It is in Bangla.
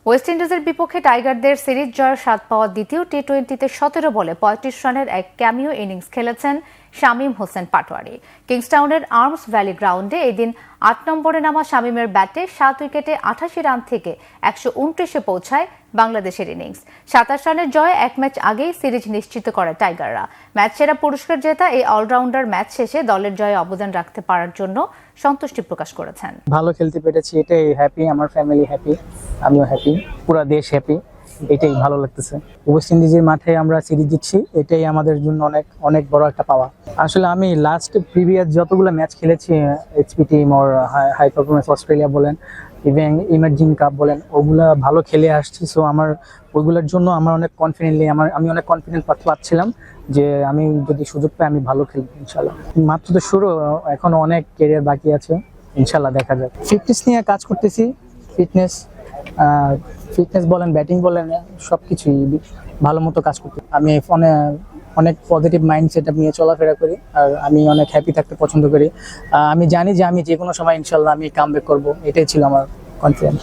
ওয়েস্ট ইন্ডিজের বিপক্ষে টাইগারদের সিরিজ জয়ের স্বাদ পাওয়া দ্বিতীয় টি-20তে 17 বলে 35 রানের এক ক্যামিও ইনিংস খেলেছেন শামীম হোসেন পাটোয়ারি। কিংস্টাউনের আর্মস ভ্যালি গ্রাউন্ডে এদিন 8 নম্বরে নামা শামীমের ব্যাটে 7 উইকেটে 88 রান থেকে 129-এ পৌঁছায় বাংলাদেশের ইনিংস। 27 রানের জয়ে এক ম্যাচ আগেই সিরিজ নিশ্চিত করে টাইগাররা। ম্যাচ সেরা পুরস্কার জেতা এই অলরাউন্ডার ম্যাচ শেষে দলের জয়ে অবদান রাখতে পারার জন্য সন্তুষ্টি প্রকাশ করেছেন। ভালো খেলতে পেরেছি, এটাই হ্যাপি, আমার ফ্যামিলি হ্যাপি, আমিও হ্যাপি, পুরো দেশ হ্যাপি, এটাই ভালো লাগতেছে। ওয়েস্ট ইন্ডিজের মাঠে আমরা সিরিজ জিতছি, এটাই আমাদের জন্য অনেক অনেক বড় একটা পাওয়া। আসলে আমি লাস্ট প্রিভিয়াস যতগুলো ম্যাচ খেলেছি, এইচপি টিম ওর হাই পারফরমেন্স অস্ট্রেলিয়া বলেন, ইভেন ইমার্জিং কাপ বলেন, ওগুলা ভালো খেলে আসছি। সো আমার ওইগুলোর জন্য আমার অনেক কনফিডেন্টলি আমি অনেক কনফিডেন্ট পাচ্ছিলাম যে আমি যদি সুযোগ পাই আমি ভালো খেলবো ইনশাল্লাহ। মাত্র তো শুরু, এখনো অনেক ক্যারিয়ার বাকি আছে, ইনশাল্লাহ দেখা যাক। ফিটনেস নিয়ে কাজ করতেছি, ফিটনেস বলেন, ব্যাটিং বলেন, সবকিছুই ভালো মতো কাজ করতে। আমি ফোনে অনেক পজিটিভ মাইন্ড সেট আপ নিয়ে চলাফেরা করি, আর আমি অনেক হ্যাপি থাকতে পছন্দ করি। আমি জানি যে আমি যে কোনো সময় ইনশাল্লাহ আমি কামব্যাক করবো, এটাই ছিল আমার কনফিডেন্স।